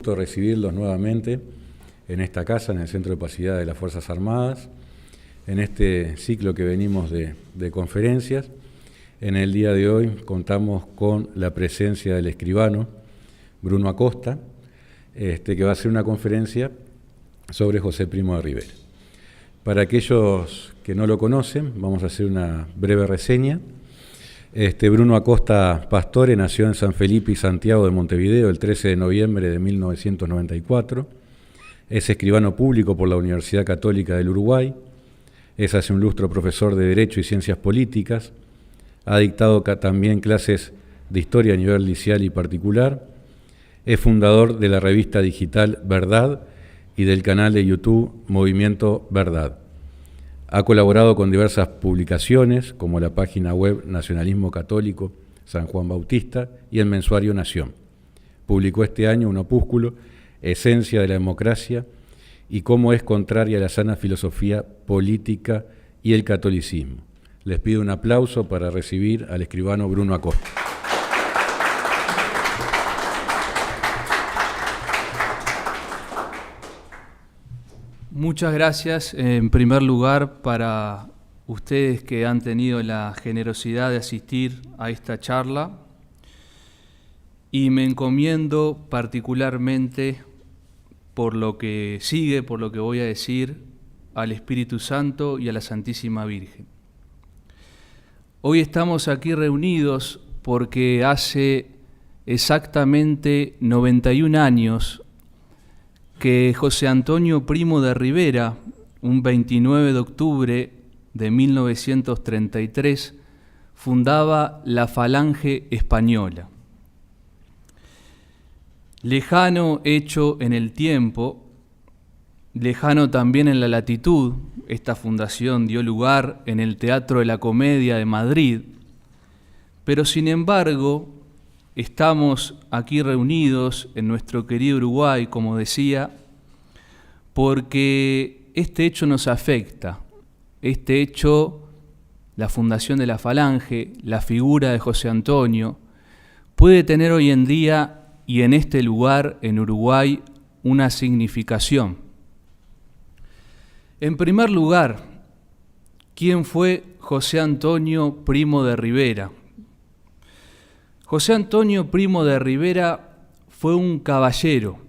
gusto recibirlos nuevamente en esta casa, en el Centro de Opacidad de las Fuerzas Armadas, en este ciclo que venimos de conferencias. En el día de hoy contamos con la presencia del escribano Bruno Acosta, que va a hacer una conferencia sobre José Primo de Rivera. Para aquellos que no lo conocen, vamos a hacer una breve reseña. Bruno Acosta Pastore nació en San Felipe y Santiago de Montevideo el 13 de noviembre de 1994. Es escribano público por la Universidad Católica del Uruguay. Es hace un lustro profesor de Derecho y Ciencias Políticas. Ha dictado también clases de historia a nivel liceal y particular. Es fundador de la revista digital Verdad y del canal de YouTube Movimiento Verdad. Ha colaborado con diversas publicaciones, como la página web Nacionalismo Católico San Juan Bautista y el mensuario Nación. Publicó este año un opúsculo, Esencia de la Democracia y cómo es contraria a la sana filosofía política y el catolicismo. Les pido un aplauso para recibir al escribano Bruno Acosta. Muchas gracias, en primer lugar, para ustedes que han tenido la generosidad de asistir a esta charla, y me encomiendo particularmente por lo que sigue, por lo que voy a decir, al Espíritu Santo y a la Santísima Virgen. Hoy estamos aquí reunidos porque hace exactamente 91 años que José Antonio Primo de Rivera, un 29 de octubre de 1933, fundaba la Falange Española. Lejano hecho en el tiempo, lejano también en la latitud, esta fundación dio lugar en el Teatro de la Comedia de Madrid, pero sin embargo, estamos aquí reunidos en nuestro querido Uruguay, como decía, porque este hecho nos afecta. Este hecho, la fundación de la Falange, la figura de José Antonio, puede tener hoy en día y en este lugar, en Uruguay, una significación. En primer lugar, ¿quién fue José Antonio Primo de Rivera? José Antonio Primo de Rivera fue un caballero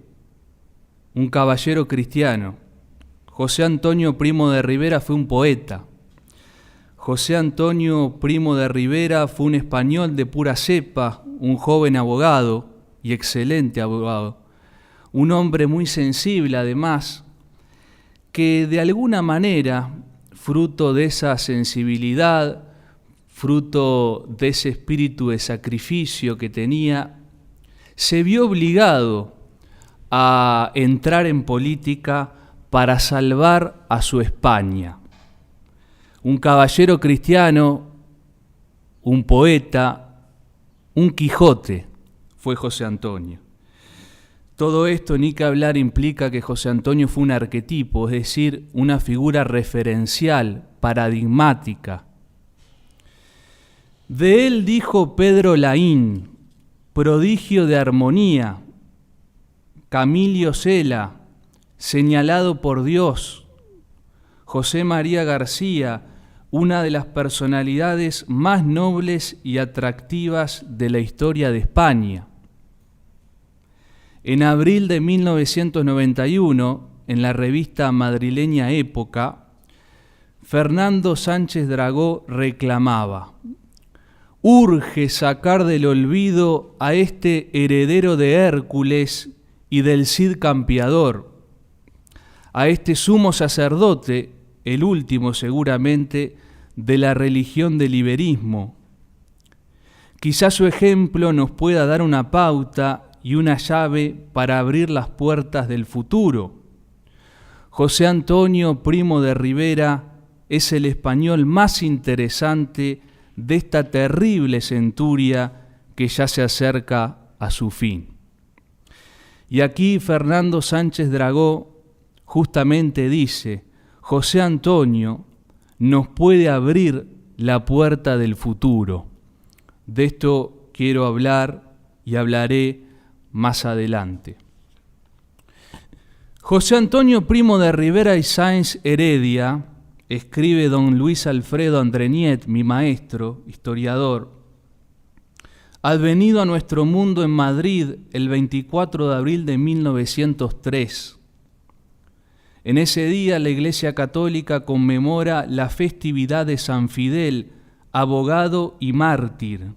cristiano. José Antonio Primo de Rivera fue un poeta. José Antonio Primo de Rivera fue un español de pura cepa, un joven abogado y excelente abogado, un hombre muy sensible además, que de alguna manera, fruto de esa sensibilidad, fruto de ese espíritu de sacrificio que tenía, se vio obligado a entrar en política para salvar a su España. Un caballero cristiano, un poeta, un Quijote fue José Antonio. Todo esto, ni que hablar, implica que José Antonio fue un arquetipo, es decir, una figura referencial, paradigmática. De él dijo Pedro Laín, prodigio de armonía, Camilio Cela, señalado por Dios, José María García, una de las personalidades más nobles y atractivas de la historia de España. En abril de 1991, en la revista madrileña Época, Fernando Sánchez Dragó reclamaba: urge sacar del olvido a este heredero de Hércules y del Cid Campeador, a este sumo sacerdote, el último seguramente, de la religión del iberismo. Quizás su ejemplo nos pueda dar una pauta y una llave para abrir las puertas del futuro. José Antonio Primo de Rivera es el español más interesante de esta terrible centuria que ya se acerca a su fin. Y aquí Fernando Sánchez Dragó justamente dice: José Antonio nos puede abrir la puerta del futuro. De esto quiero hablar y hablaré más adelante. José Antonio Primo de Rivera y Sáenz Heredia, escribe don Luis Alfredo Andreniet, mi maestro, historiador, advenido a nuestro mundo en Madrid el 24 de abril de 1903. En ese día la Iglesia Católica conmemora la festividad de San Fidel, abogado y mártir.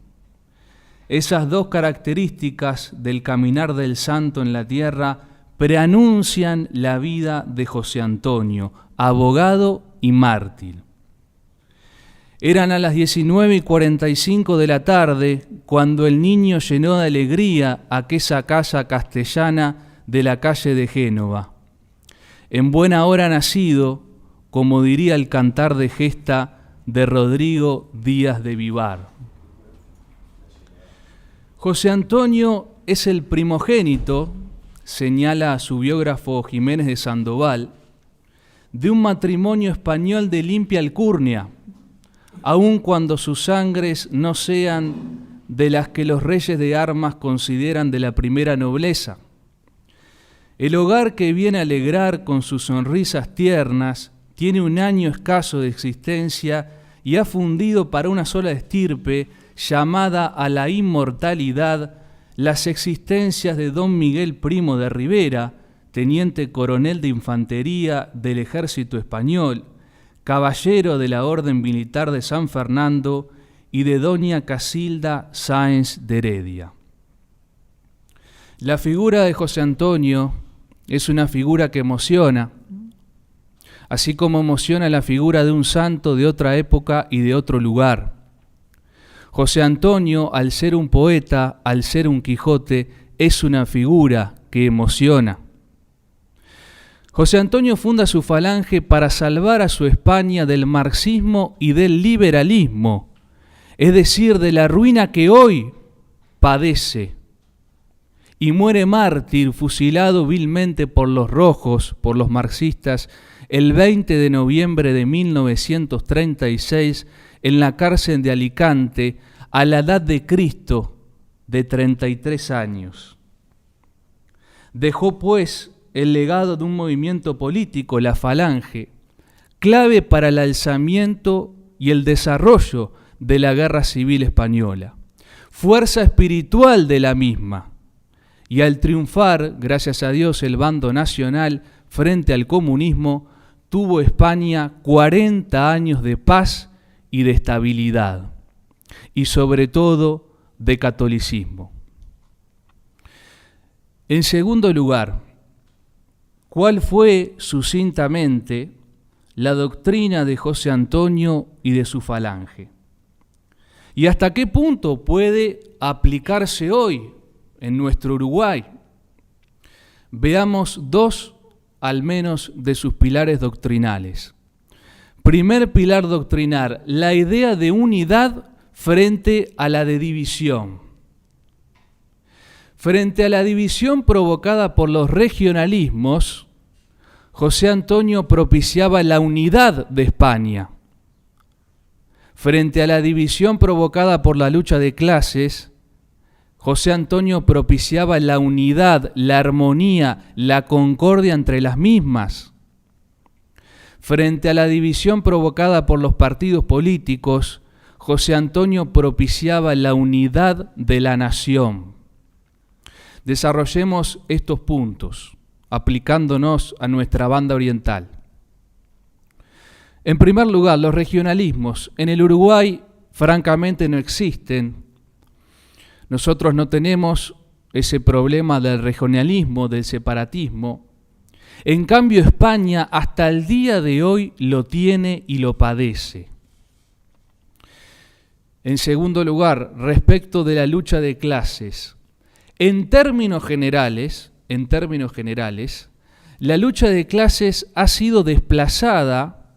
Esas dos características del caminar del santo en la tierra preanuncian la vida de José Antonio, abogado y mártir. Eran a las 19:45 de la tarde cuando el niño llenó de alegría aquella casa castellana de la calle de Génova. En buena hora nacido, como diría el cantar de gesta de Rodrigo Díaz de Vivar. José Antonio es el primogénito, señala su biógrafo Jiménez de Sandoval, de un matrimonio español de limpia alcurnia, aun cuando sus sangres no sean de las que los reyes de armas consideran de la primera nobleza. El hogar que viene a alegrar con sus sonrisas tiernas tiene un año escaso de existencia y ha fundido para una sola estirpe, llamada a la inmortalidad, las existencias de don Miguel Primo de Rivera, teniente coronel de infantería del ejército español, caballero de la Orden Militar de San Fernando, y de doña Casilda Sáenz de Heredia. La figura de José Antonio es una figura que emociona, así como emociona la figura de un santo de otra época y de otro lugar. José Antonio, al ser un poeta, al ser un Quijote, es una figura que emociona. José Antonio funda su falange para salvar a su España del marxismo y del liberalismo, es decir, de la ruina que hoy padece, y muere mártir, fusilado vilmente por los rojos, por los marxistas, el 20 de noviembre de 1936 en la cárcel de Alicante, a la edad de Cristo, de 33 años. Dejó, pues, el legado de un movimiento político, la Falange, clave para el alzamiento y el desarrollo de la Guerra Civil Española, fuerza espiritual de la misma. Y al triunfar, gracias a Dios, el bando nacional frente al comunismo, tuvo España 40 años de paz y de estabilidad, y sobre todo de catolicismo. En segundo lugar, ¿cuál fue sucintamente la doctrina de José Antonio y de su falange? ¿Y hasta qué punto puede aplicarse hoy en nuestro Uruguay? Veamos dos al menos de sus pilares doctrinales. Primer pilar doctrinal, la idea de unidad frente a la de división. Frente a la división provocada por los regionalismos, José Antonio propiciaba la unidad de España. Frente a la división provocada por la lucha de clases, José Antonio propiciaba la unidad, la armonía, la concordia entre las mismas. Frente a la división provocada por los partidos políticos, José Antonio propiciaba la unidad de la nación. Desarrollemos estos puntos, aplicándonos a nuestra banda oriental. En primer lugar, los regionalismos. En el Uruguay, francamente, no existen. Nosotros no tenemos ese problema del regionalismo, del separatismo. En cambio, España hasta el día de hoy lo tiene y lo padece. En segundo lugar, respecto de la lucha de clases. En términos generales, la lucha de clases ha sido desplazada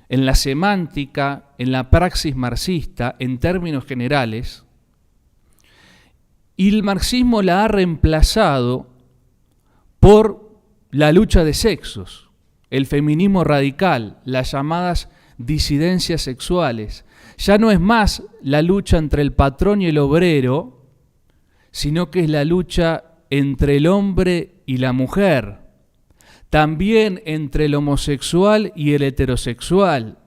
en la semántica, en la praxis marxista, en términos generales, y el marxismo la ha reemplazado por la lucha de sexos, el feminismo radical, las llamadas disidencias sexuales. Ya no es más la lucha entre el patrón y el obrero, sino que es la lucha entre el hombre y la mujer. también entre el homosexual y el heterosexual,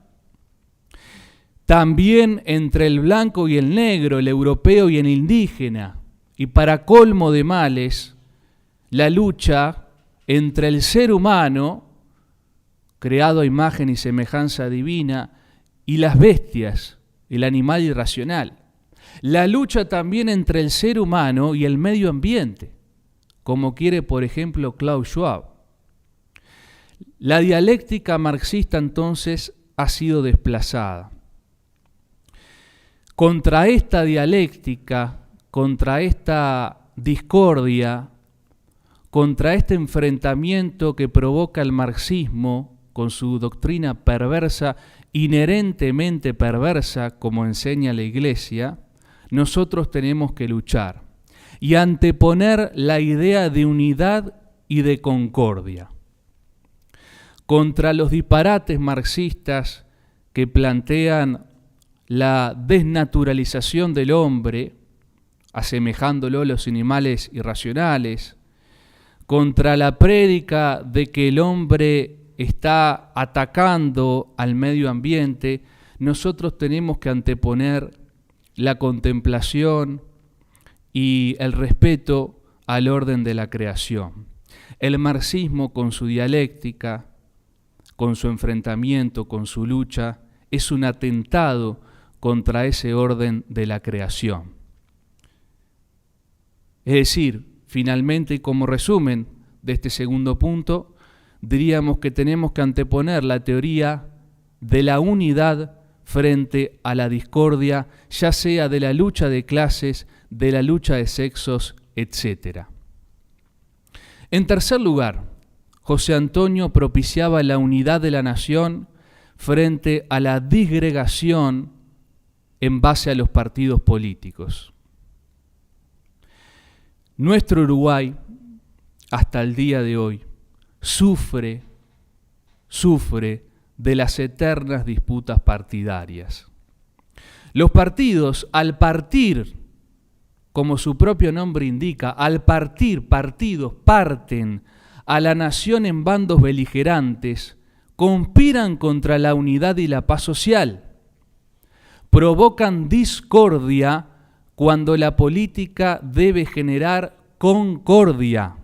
también entre el blanco y el negro, el europeo y el indígena, y para colmo de males, la lucha entre el ser humano, creado a imagen y semejanza divina, y las bestias, el animal irracional. La lucha también entre el ser humano y el medio ambiente, como quiere, por ejemplo, Klaus Schwab. La dialéctica marxista entonces ha sido desplazada. Contra esta dialéctica, contra esta discordia, contra este enfrentamiento que provoca el marxismo con su doctrina perversa, inherentemente perversa, como enseña la Iglesia, nosotros tenemos que luchar y anteponer la idea de unidad y de concordia. Contra los disparates marxistas que plantean la desnaturalización del hombre, asemejándolo a los animales irracionales, contra la prédica de que el hombre está atacando al medio ambiente, nosotros tenemos que anteponer la contemplación y el respeto al orden de la creación. El marxismo, con su dialéctica, con su enfrentamiento, con su lucha, es un atentado contra ese orden de la creación. Es decir, finalmente, y como resumen de este segundo punto, diríamos que tenemos que anteponer la teoría de la unidad frente a la discordia, ya sea de la lucha de clases, de la lucha de sexos, etc. En tercer lugar, José Antonio propiciaba la unidad de la nación frente a la disgregación en base a los partidos políticos. Nuestro Uruguay, hasta el día de hoy, sufre de las eternas disputas partidarias. Los partidos, al partir, como su propio nombre indica, al partir, partidos parten a la nación en bandos beligerantes, conspiran contra la unidad y la paz social, provocan discordia cuando la política debe generar concordia.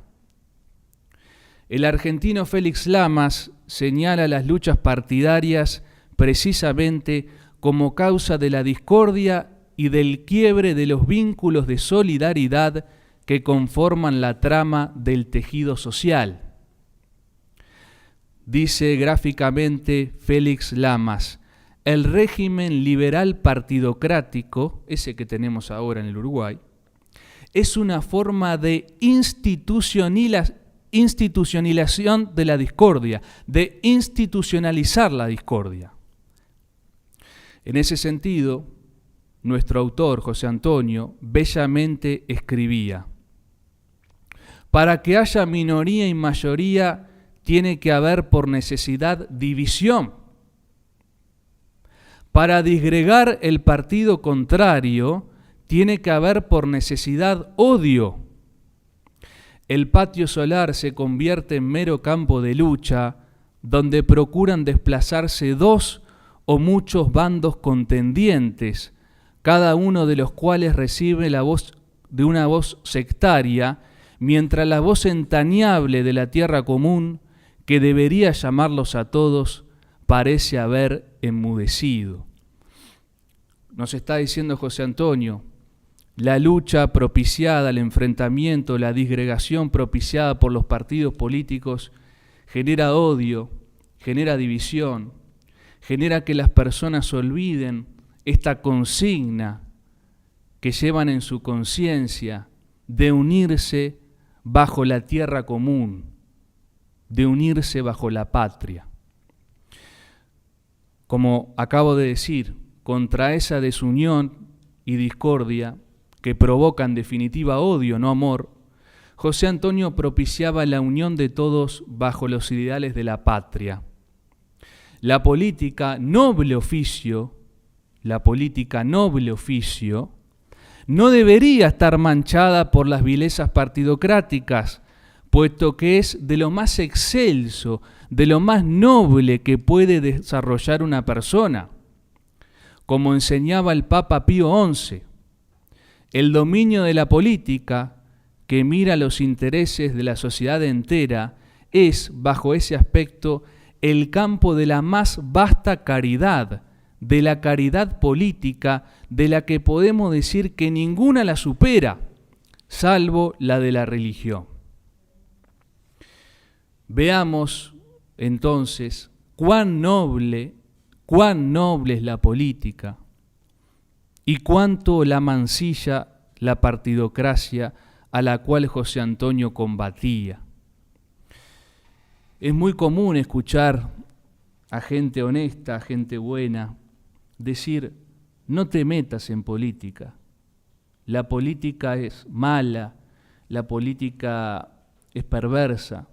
El argentino Félix Lamas señala las luchas partidarias precisamente como causa de la discordia y del quiebre de los vínculos de solidaridad que conforman la trama del tejido social. Dice gráficamente Félix Lamas, el régimen liberal partidocrático, ese que tenemos ahora en el Uruguay, es una forma de institucionalización de la discordia, de institucionalizar la discordia. En ese sentido, nuestro autor, José Antonio, bellamente escribía: para que haya minoría y mayoría, tiene que haber por necesidad división. Para disgregar el partido contrario, tiene que haber por necesidad odio. El patio solar se convierte en mero campo de lucha, donde procuran desplazarse dos o muchos bandos contendientes, cada uno de los cuales recibe la voz de una voz sectaria, mientras la voz entrañable de la tierra común, que debería llamarlos a todos, parece haber enmudecido. Nos está diciendo José Antonio, la lucha propiciada, el enfrentamiento, la disgregación propiciada por los partidos políticos genera odio, genera división, genera que las personas olviden esta consigna que llevan en su conciencia de unirse bajo la tierra común, de unirse bajo la patria. Como acabo de decir, contra esa desunión y discordia que provoca en definitiva odio, no amor, José Antonio propiciaba la unión de todos bajo los ideales de la patria. La política, noble oficio, no debería estar manchada por las vilezas partidocráticas, puesto que es de lo más excelso, de lo más noble que puede desarrollar una persona. Como enseñaba el Papa Pío XI, el dominio de la política, que mira los intereses de la sociedad entera, es, bajo ese aspecto, el campo de la más vasta caridad, de la caridad política, de la que podemos decir que ninguna la supera, salvo la de la religión. Veamos entonces cuán noble es la política y cuánto la mancilla la partidocracia a la cual José Antonio combatía. Es muy común escuchar a gente honesta, a gente buena, decir: no te metas en política, la política es mala, la política es perversa.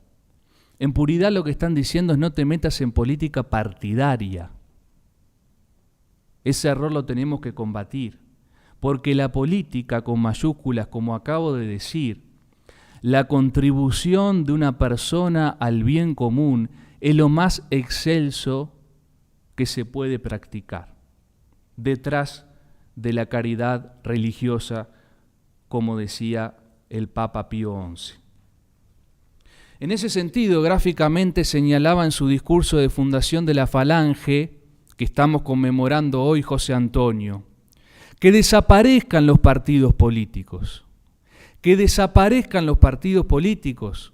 En puridad lo que están diciendo es: no te metas en política partidaria. Ese error lo tenemos que combatir, porque la política con mayúsculas, como acabo de decir, la contribución de una persona al bien común es lo más excelso que se puede practicar, detrás de la caridad religiosa, como decía el Papa Pío XI. En ese sentido, gráficamente señalaba en su discurso de fundación de la Falange, que estamos conmemorando hoy, José Antonio, que desaparezcan los partidos políticos, que desaparezcan los partidos políticos.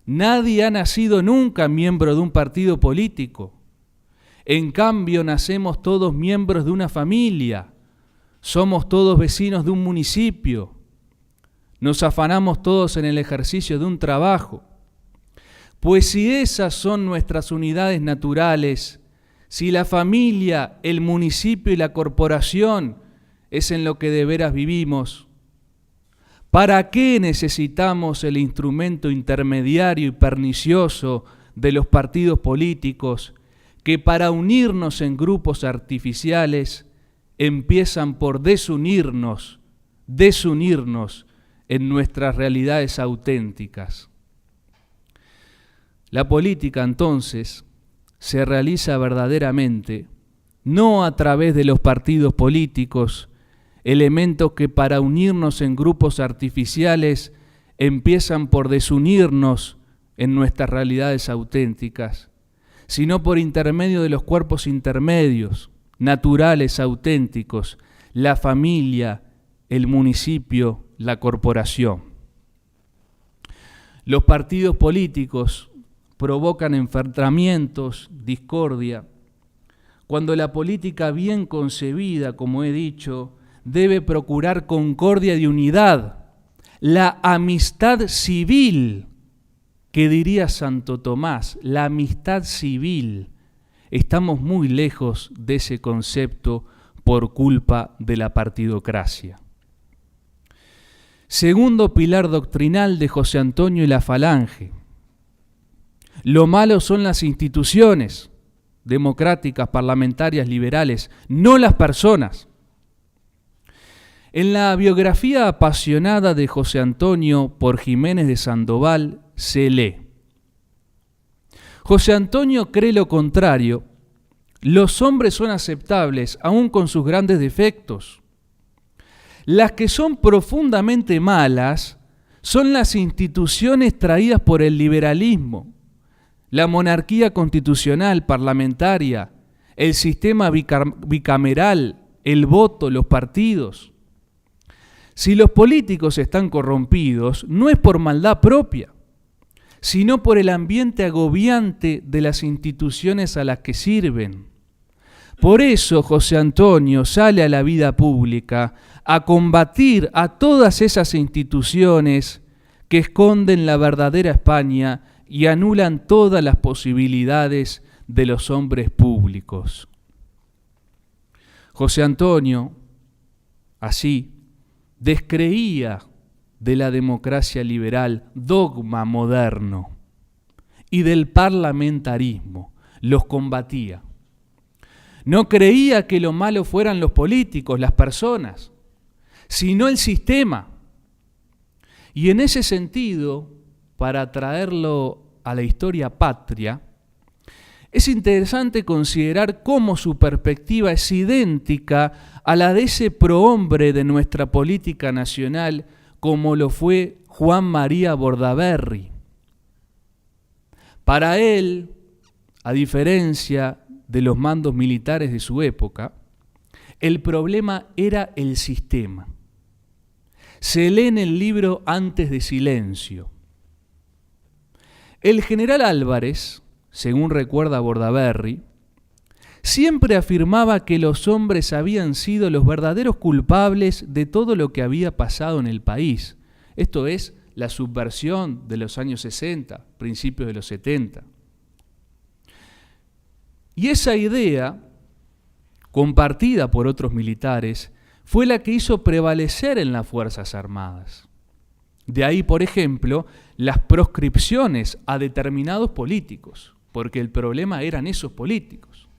Nadie ha nacido nunca miembro de un partido político. En cambio, nacemos todos miembros de una familia, somos todos vecinos de un municipio, nos afanamos todos en el ejercicio de un trabajo. Pues si esas son nuestras unidades naturales, si la familia, el municipio y la corporación es en lo que de veras vivimos, ¿para qué necesitamos el instrumento intermediario y pernicioso de los partidos políticos que para unirnos en grupos artificiales empiezan por desunirnos en nuestras realidades auténticas? La política, entonces, se realiza verdaderamente no a través de los partidos políticos, elementos que para unirnos en grupos artificiales empiezan por desunirnos en nuestras realidades auténticas, sino por intermedio de los cuerpos intermedios, naturales, auténticos, la familia, el municipio, la corporación. Los partidos políticos provocan enfrentamientos, discordia, cuando la política bien concebida, como he dicho, debe procurar concordia y unidad, la amistad civil, que diría Santo Tomás, la amistad civil. Estamos muy lejos de ese concepto por culpa de la partidocracia. Segundo pilar doctrinal de José Antonio y la Falange: lo malo son las instituciones democráticas, parlamentarias, liberales, no las personas. En la biografía apasionada de José Antonio por Jiménez de Sandoval se lee: José Antonio cree lo contrario, los hombres son aceptables aún con sus grandes defectos. Las que son profundamente malas son las instituciones traídas por el liberalismo, la monarquía constitucional, parlamentaria, el sistema bicameral, el voto, los partidos. Si los políticos están corrompidos, no es por maldad propia, sino por el ambiente agobiante de las instituciones a las que sirven. Por eso José Antonio sale a la vida pública a combatir a todas esas instituciones que esconden la verdadera España y anulan todas las posibilidades de los hombres públicos. José Antonio, así, descreía de la democracia liberal, dogma moderno, y del parlamentarismo, los combatía. No creía que lo malo fueran los políticos, las personas, sino el sistema. Y en ese sentido, para traerlo a la historia patria, es interesante considerar cómo su perspectiva es idéntica a la de ese prohombre de nuestra política nacional, como lo fue Juan María Bordaberry. Para él, a diferencia de los mandos militares de su época, el problema era el sistema. Se lee en el libro Antes de Silencio. El general Álvarez, según recuerda Bordaberry, siempre afirmaba que los hombres habían sido los verdaderos culpables de todo lo que había pasado en el país. Esto es la subversión de los años 60, principios de los 70. Y esa idea, compartida por otros militares, fue la que hizo prevalecer en las Fuerzas Armadas. De ahí, por ejemplo, las proscripciones a determinados políticos, porque el problema eran esos políticos.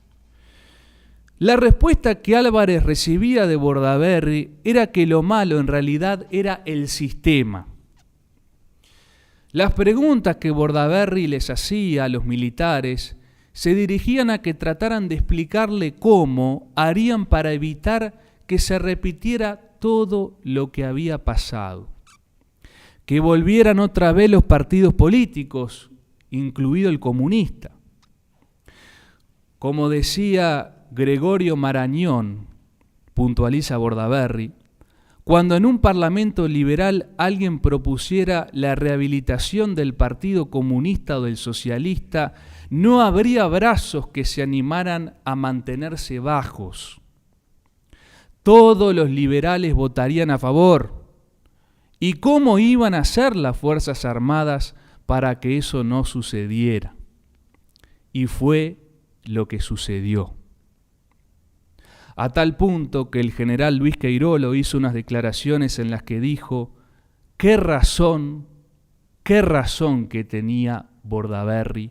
La respuesta que Álvarez recibía de Bordaberry era que lo malo en realidad era el sistema. Las preguntas que Bordaberry les hacía a los militares se dirigían a que trataran de explicarle cómo harían para evitar que se repitiera todo lo que había pasado. Que volvieran otra vez los partidos políticos, incluido el comunista. Como decía Gregorio Marañón, puntualiza Bordaberry, cuando en un parlamento liberal alguien propusiera la rehabilitación del Partido Comunista o del Socialista, no habría brazos que se animaran a mantenerse bajos. Todos los liberales votarían a favor. ¿Y cómo iban a hacer las Fuerzas Armadas para que eso no sucediera? Y fue lo que sucedió. A tal punto que el general Luis Queirolo hizo unas declaraciones en las que dijo: qué razón que tenía Bordaberry.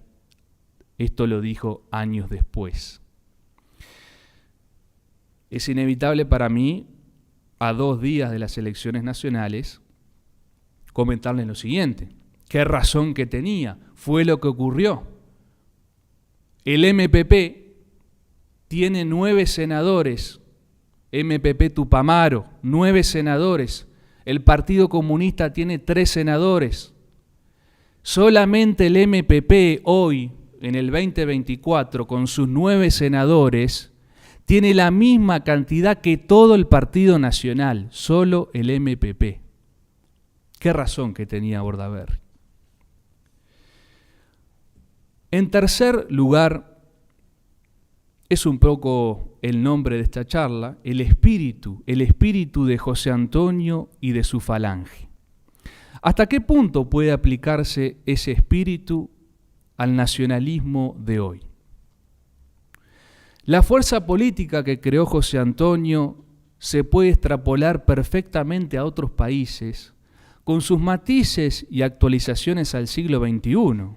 Esto lo dijo años después. Es inevitable para mí, a 2 días de las elecciones nacionales, comentarles lo siguiente. ¿Qué razón que tenía? Fue lo que ocurrió. El MPP tiene 9 senadores. MPP Tupamaro, 9 senadores. El Partido Comunista tiene 3 senadores. Solamente el MPP hoy, en el 2024, con sus 9 senadores, tiene la misma cantidad que todo el Partido Nacional, solo el MPP. ¿Qué razón que tenía Bordaberry? En tercer lugar, es un poco el nombre de esta charla, el espíritu de José Antonio y de su falange. ¿Hasta qué punto puede aplicarse ese espíritu al nacionalismo de hoy? La fuerza política que creó José Antonio se puede extrapolar perfectamente a otros países, con sus matices y actualizaciones al siglo XXI.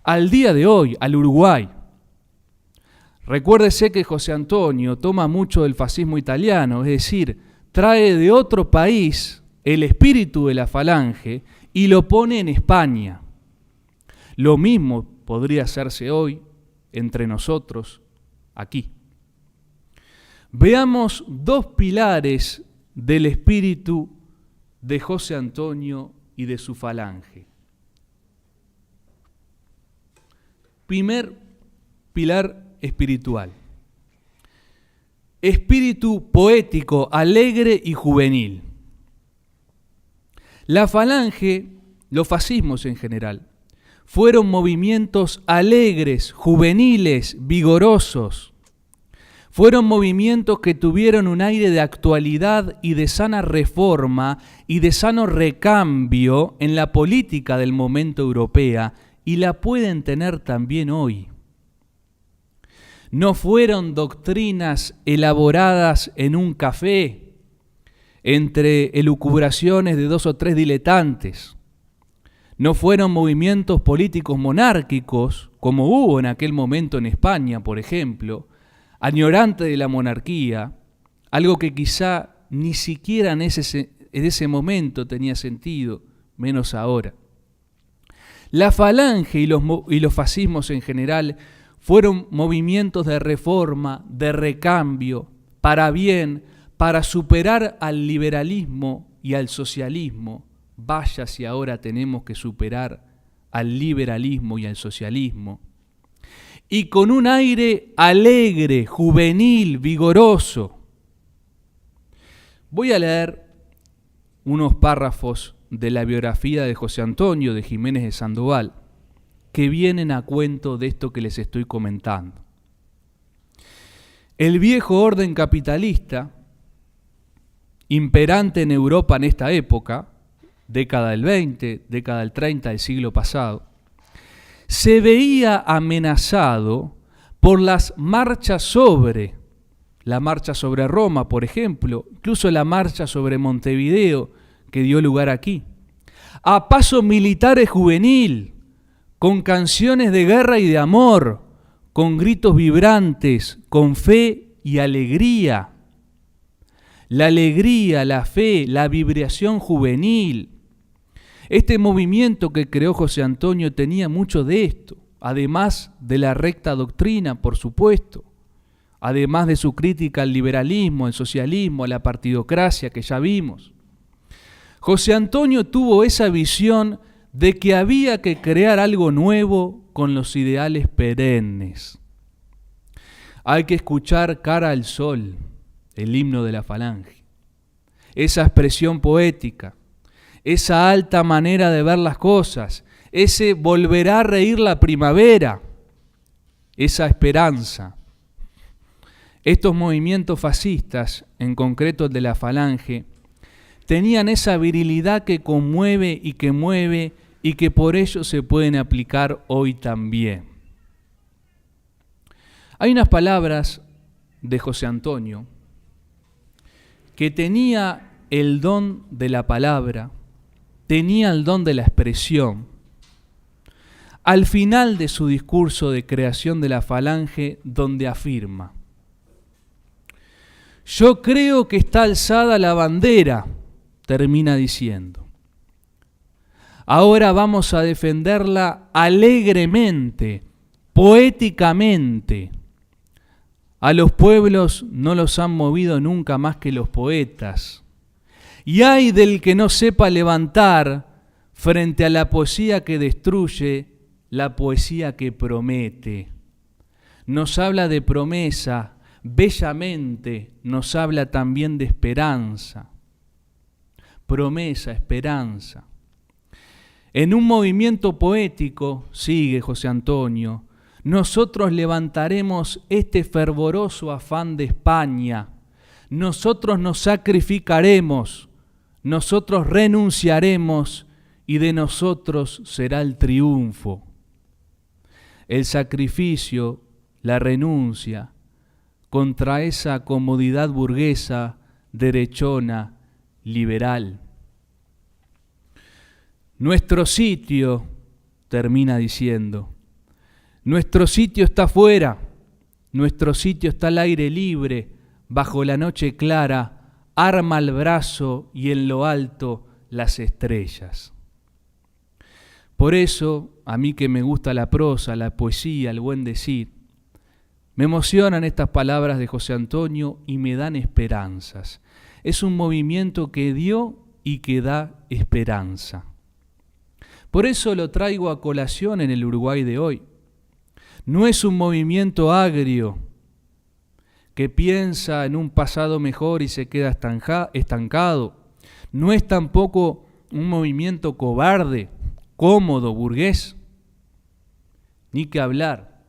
Al día de hoy, al Uruguay. Recuérdese que José Antonio toma mucho del fascismo italiano, es decir, trae de otro país el espíritu de la falange y lo pone en España. Lo mismo podría hacerse hoy entre nosotros, aquí. Veamos 2 pilares del espíritu de José Antonio y de su falange. Primer pilar espiritual. Espíritu poético, alegre y juvenil. La falange, los fascismos en general, fueron movimientos alegres, juveniles, vigorosos. Fueron movimientos que tuvieron un aire de actualidad y de sana reforma y de sano recambio en la política del momento europea, y la pueden tener también hoy. No fueron doctrinas elaboradas en un café entre elucubraciones de 2 o 3 diletantes. No fueron movimientos políticos monárquicos, como hubo en aquel momento en España, por ejemplo, añorante de la monarquía, algo que quizá ni siquiera en ese momento tenía sentido, menos ahora. La Falange y los fascismos en general fueron movimientos de reforma, de recambio, para bien, para superar al liberalismo y al socialismo. Vaya si ahora tenemos que superar al liberalismo y al socialismo. Y con un aire alegre, juvenil, vigoroso. Voy a leer unos párrafos de la biografía de José Antonio de Jiménez de Sandoval, que vienen a cuento de esto que les estoy comentando. El viejo orden capitalista, imperante en Europa en esta época, década del 20, década del 30 del siglo pasado, se veía amenazado por las marchas sobre, la marcha sobre Roma, por ejemplo, incluso la marcha sobre Montevideo, que dio lugar aquí, a paso militar juvenil, con canciones de guerra y de amor, con gritos vibrantes, con fe y alegría. La alegría, la fe, la vibración juvenil. Este movimiento que creó José Antonio tenía mucho de esto, además de la recta doctrina, por supuesto, además de su crítica al liberalismo, al socialismo, a la partidocracia que ya vimos. José Antonio tuvo esa visión de que había que crear algo nuevo con los ideales perennes. Hay que escuchar Cara al Sol, el himno de la Falange, esa expresión poética, esa alta manera de ver las cosas, ese volverá a reír la primavera, esa esperanza. Estos movimientos fascistas, en concreto el de la Falange, tenían esa virilidad que conmueve y que mueve y que por ello se pueden aplicar hoy también. Hay unas palabras de José Antonio que tenía el don de la palabra, tenía el don de la expresión. Al final de su discurso de creación de la Falange, donde afirma: yo creo que está alzada la bandera, termina diciendo. Ahora vamos a defenderla alegremente, poéticamente. A los pueblos no los han movido nunca más que los poetas. Y ay del que no sepa levantar frente a la poesía que destruye, la poesía que promete. Nos habla de promesa, bellamente nos habla también de esperanza. Promesa, esperanza. En un movimiento poético, sigue José Antonio, nosotros levantaremos este fervoroso afán de España. Nosotros nos sacrificaremos, nosotros renunciaremos y de nosotros será el triunfo. El sacrificio, la renuncia contra esa comodidad burguesa, derechona, liberal. Nuestro sitio, termina diciendo, nuestro sitio está afuera, nuestro sitio está al aire libre, bajo la noche clara, arma el brazo y en lo alto las estrellas. Por eso, a mí que me gusta la prosa, la poesía, el buen decir, me emocionan estas palabras de José Antonio y me dan esperanzas. Es un movimiento que dio y que da esperanza. Por eso lo traigo a colación en el Uruguay de hoy. No es un movimiento agrio que piensa en un pasado mejor y se queda estancado. No es tampoco un movimiento cobarde, cómodo, burgués. Ni que hablar.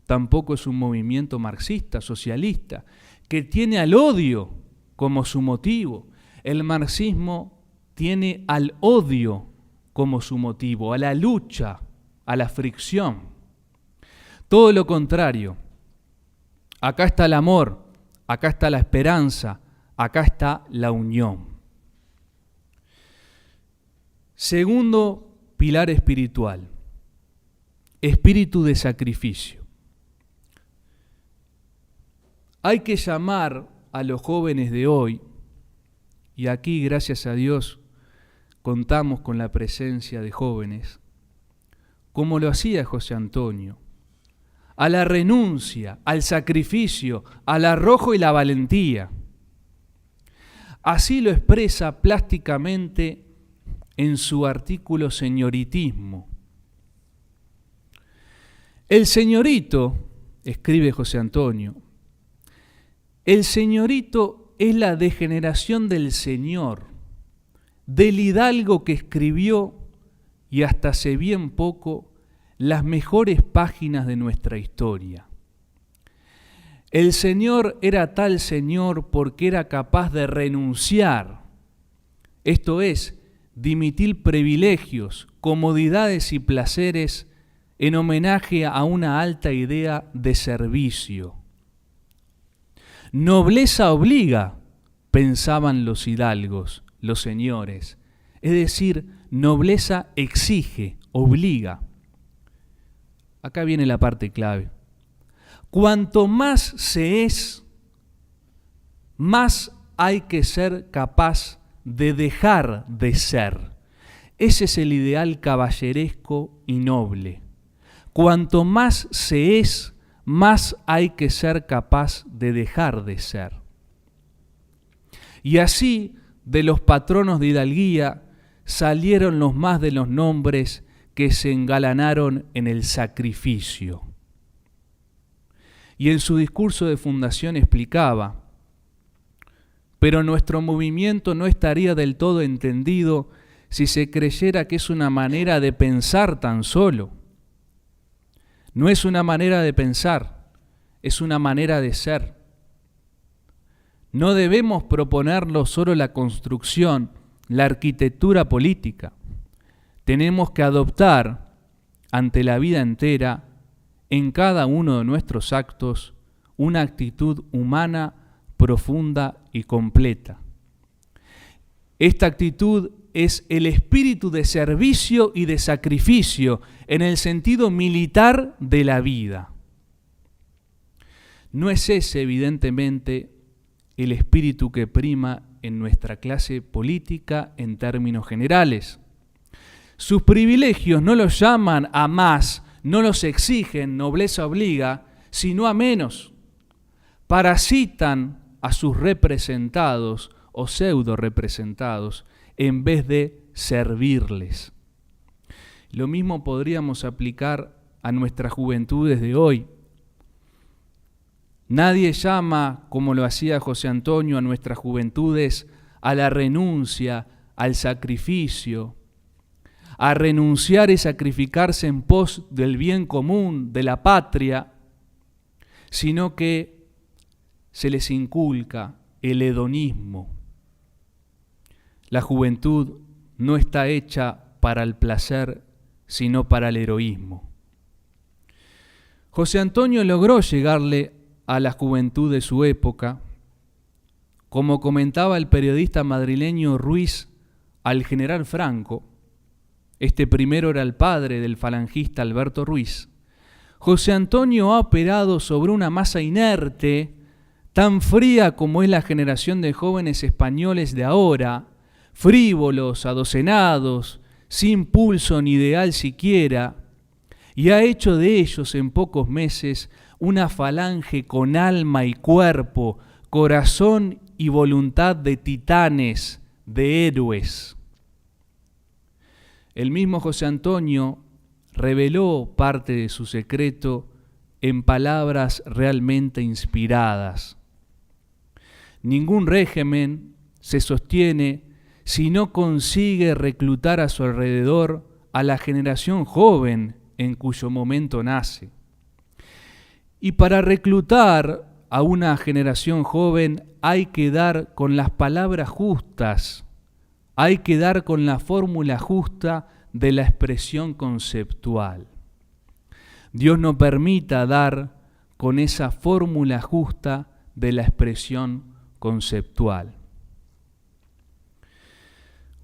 Tampoco es un movimiento marxista, socialista, que tiene al odio como su motivo. El marxismo tiene al odio como su motivo, a la lucha, a la fricción. Todo lo contrario. Acá está el amor, acá está la esperanza, acá está la unión. Segundo pilar espiritual, espíritu de sacrificio. Hay que llamar a los jóvenes de hoy, y aquí, gracias a Dios, contamos con la presencia de jóvenes como lo hacía José Antonio, a la renuncia, al sacrificio, al arrojo y la valentía. Así lo expresa plásticamente en su artículo Señoritismo. El señorito, escribe José Antonio, el señorito es la degeneración del señor, del hidalgo que escribió, y hasta hace bien poco, las mejores páginas de nuestra historia. El señor era tal señor porque era capaz de renunciar, esto es, dimitir privilegios, comodidades y placeres en homenaje a una alta idea de servicio. Nobleza obliga, pensaban los hidalgos, los señores, es decir, nobleza exige, obliga. Acá viene la parte clave. Cuanto más se es, más hay que ser capaz de dejar de ser. Ese es el ideal caballeresco y noble. Cuanto más se es, más hay que ser capaz de dejar de ser. Y así, de los patronos de hidalguía, salieron los más de los nombres que se engalanaron en el sacrificio. Y en su discurso de fundación explicaba: pero nuestro movimiento no estaría del todo entendido si se creyera que es una manera de pensar tan solo. No es una manera de pensar, es una manera de ser. No debemos proponerlo solo la construcción, la arquitectura política. Tenemos que adoptar ante la vida entera, en cada uno de nuestros actos, una actitud humana profunda y completa. Esta actitud es el espíritu de servicio y de sacrificio en el sentido militar de la vida. No es ese, evidentemente, el espíritu que prima en nuestra clase política en términos generales. Sus privilegios no los llaman a más, no los exigen, nobleza obliga, sino a menos. Parasitan a sus representados o pseudo representados en vez de servirles. Lo mismo podríamos aplicar a nuestras juventudes de hoy. Nadie llama, como lo hacía José Antonio, a nuestras juventudes a la renuncia, al sacrificio, a renunciar y sacrificarse en pos del bien común, de la patria, sino que se les inculca el hedonismo. La juventud no está hecha para el placer, sino para el heroísmo. José Antonio logró llegarle a la juventud de su época, como comentaba el periodista madrileño Ruiz al general Franco. Este primero era el padre del falangista Alberto Ruiz. José Antonio ha operado sobre una masa inerte, tan fría como es la generación de jóvenes españoles de ahora, frívolos, adocenados, sin pulso ni ideal siquiera, y ha hecho de ellos en pocos meses una falange con alma y cuerpo, corazón y voluntad de titanes, de héroes. El mismo José Antonio reveló parte de su secreto en palabras realmente inspiradas. Ningún régimen se sostiene si no consigue reclutar a su alrededor a la generación joven en cuyo momento nace. Y para reclutar a una generación joven hay que dar con las palabras justas, hay que dar con la fórmula justa de la expresión conceptual. Dios no permita dar con esa fórmula justa de la expresión conceptual.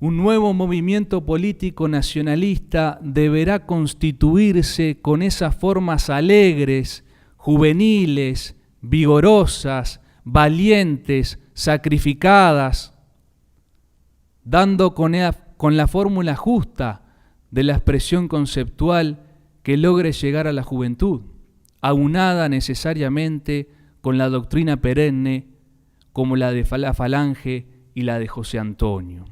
Un nuevo movimiento político nacionalista deberá constituirse con esas formas alegres, juveniles, vigorosas, valientes, sacrificadas, dando con la fórmula justa de la expresión conceptual que logre llegar a la juventud, aunada necesariamente con la doctrina perenne como la de la Falange y la de José Antonio.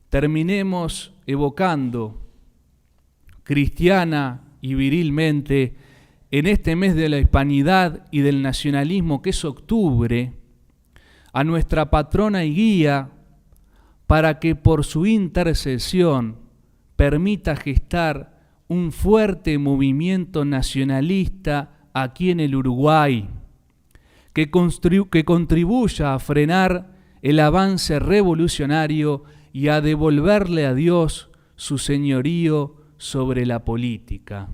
Terminemos evocando cristiana y virilmente en este mes de la hispanidad y del nacionalismo que es octubre, a nuestra patrona y guía, para que por su intercesión permita gestar un fuerte movimiento nacionalista aquí en el Uruguay, que contribuya a frenar el avance revolucionario y a devolverle a Dios su señorío sobre la política.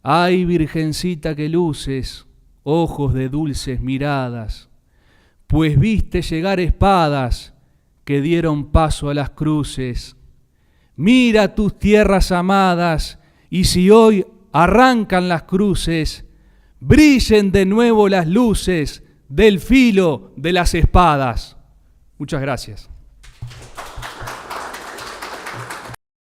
Ay, virgencita que luces, ojos de dulces miradas, pues viste llegar espadas que dieron paso a las cruces. Mira tus tierras amadas, y si hoy arrancan las cruces, brillen de nuevo las luces del filo de las espadas. Muchas gracias.